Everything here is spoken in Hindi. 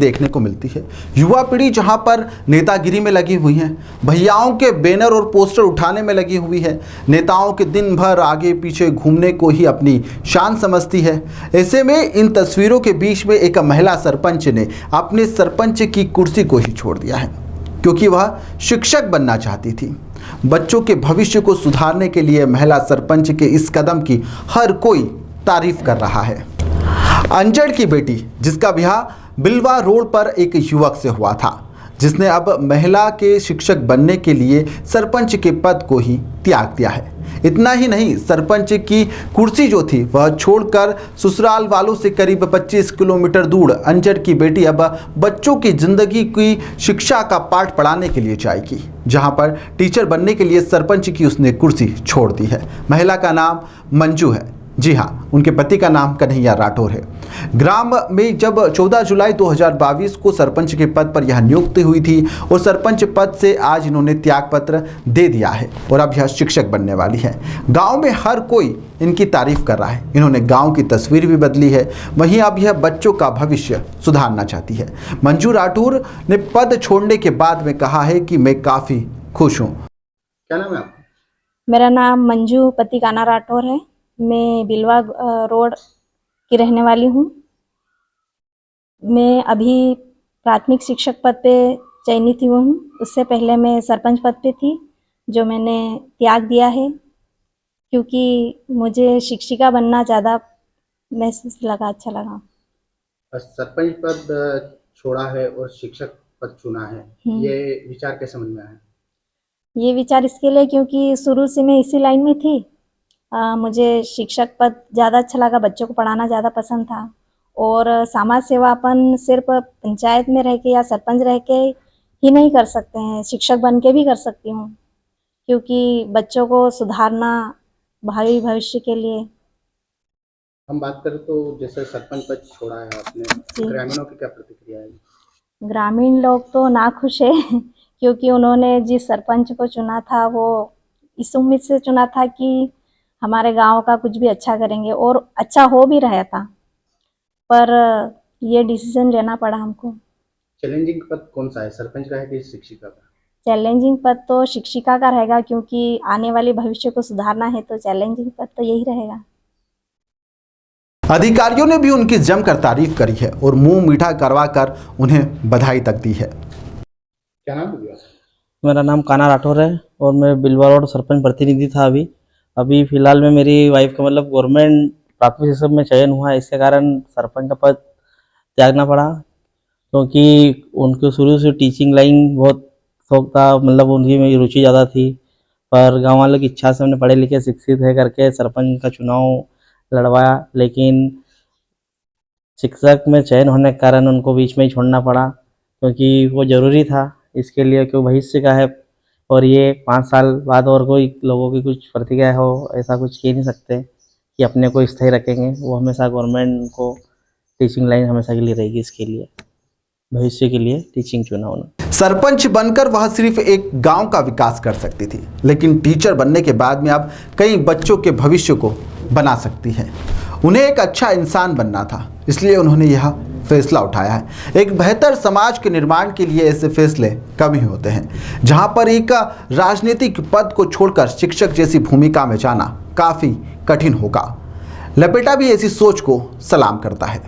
देखने को मिलती है। युवा पीढ़ी जहां पर नेतागिरी में लगी हुई है, भैयाओं के बैनर और पोस्टर उठाने में लगी हुई है, नेताओं के दिन भर आगे पीछे घूमने को ही अपनी शान समझती है। ऐसे में इन तस्वीरों के बीच में एक महिला सरपंच ने अपने सरपंच की कुर्सी को ही छोड़ दिया है, क्योंकि वह शिक्षक बनना चाहती थी। बच्चों के भविष्य को सुधारने के लिए महिला सरपंच के इस कदम की हर कोई तारीफ कर रहा है। अंजड़ की बेटी, जिसका ब्याह बिलवा रोड पर एक युवक से हुआ था, जिसने अब महिला के शिक्षक बनने के लिए सरपंच के पद को ही त्याग दिया है। इतना ही नहीं, सरपंच की कुर्सी जो थी वह छोड़कर ससुराल वालों से करीब 25 किलोमीटर दूर अंजड़ की बेटी अब बच्चों की जिंदगी की शिक्षा का पाठ पढ़ाने के लिए जाएगी, जहां पर टीचर बनने के लिए सरपंच की उसने कुर्सी छोड़ दी है। महिला का नाम मंजू है। जी हाँ, उनके पति का नाम कन्हैया राठौर है। ग्राम में जब 14 जुलाई 2022 को सरपंच के पद पर यह नियुक्ति हुई थी और सरपंच पद से आज इन्होंने त्यागपत्र दे दिया है और अब यह शिक्षक बनने वाली है। गांव में हर कोई इनकी तारीफ कर रहा है। इन्होंने गांव की तस्वीर भी बदली है, वहीं अब यह बच्चों का भविष्य सुधारना चाहती है। मंजू राठौर ने पद छोड़ने के बाद में कहा है कि मैं काफ़ी खुश हूँ। क्या नाम है आपका? मेरा नाम मंजू पति काना राठौर है। मैं बिलवा रोड की रहने वाली हूँ। मैं अभी प्राथमिक शिक्षक पद पे चयनित हुई हूँ। उससे पहले मैं सरपंच पद पे थी, जो मैंने त्याग दिया है क्योंकि मुझे शिक्षिका बनना ज़्यादा महसूस लगा, अच्छा लगा। सरपंच पद छोड़ा है और शिक्षक पद चुना है, ये विचार कैसे मन में आया? ये विचार इसके लिए क्योंकि शुरू से मैं इसी लाइन में थी। मुझे शिक्षक पद ज़्यादा अच्छा लगा, बच्चों को पढ़ाना ज़्यादा पसंद था और समाज सेवा अपन सिर्फ पंचायत में रह के या सरपंच रह के ही नहीं कर सकते हैं, शिक्षक बन के भी कर सकती हूँ, क्योंकि बच्चों को सुधारना भावी भविष्य के लिए। हम बात करें तो जैसे सरपंच पद छोड़ा है आपने, ग्रामीणों की क्या प्रतिक्रिया है? ग्रामीण लोग तो नाखुश है क्योंकि उन्होंने जिस सरपंच को चुना था वो इस उम्मीद से चुना था कि हमारे गांव का कुछ भी अच्छा करेंगे और अच्छा हो भी रहा था, पर ये डिसीजन लेना पड़ा हमको। चैलेंजिंग पद कौन सा है, सरपंच का है कि शिक्षिका का? चैलेंजिंग पद तो शिक्षिका का रहेगा, क्योंकि आने वाले भविष्य को सुधारना है तो चैलेंजिंग पद तो यही रहेगा। अधिकारियों ने भी उनकी जमकर तारीफ करी है और मुंह मीठा करवाकर उन्हें बधाई तक दी है। क्या नाम है? मेरा नाम काना राठौर है और मैं बिलवा रोड सरपंच प्रतिनिधि था। अभी फिलहाल में मेरी वाइफ का मतलब गवर्नमेंट प्राथमिक शिक्षक में चयन हुआ है, इसके कारण सरपंच का पद त्यागना पड़ा, क्योंकि उनको शुरू से टीचिंग लाइन बहुत शौक था, मतलब उनकी मेरी रुचि ज़्यादा थी, पर गांव वालों की इच्छा से हमने पढ़े लिखे शिक्षित है करके सरपंच का चुनाव लड़वाया, लेकिन शिक्षक में चयन होने के कारण उनको बीच में ही छोड़ना पड़ा, क्योंकि वो ज़रूरी था इसके लिए, क्यों भविष्य का है और ये 5 साल बाद और कोई लोगों की कुछ प्रतिक्रिया हो ऐसा कुछ कह नहीं सकते कि अपने को स्थायी रखेंगे। वो हमेशा गवर्नमेंट को टीचिंग लाइन हमेशा के लिए रहेगी, इसके लिए भविष्य के लिए टीचिंग चुना उन्होंने। सरपंच बनकर वह सिर्फ एक गांव का विकास कर सकती थी, लेकिन टीचर बनने के बाद में अब कई बच्चों के भविष्य को बना सकती है। उन्हें एक अच्छा इंसान बनना था, इसलिए उन्होंने यह फैसला उठाया है। एक बेहतर समाज के निर्माण के लिए ऐसे फैसले कम ही होते हैं, जहां पर एक राजनीतिक पद को छोड़कर शिक्षक जैसी भूमिका में जाना काफ़ी कठिन होगा। लपेटा भी ऐसी सोच को सलाम करता है।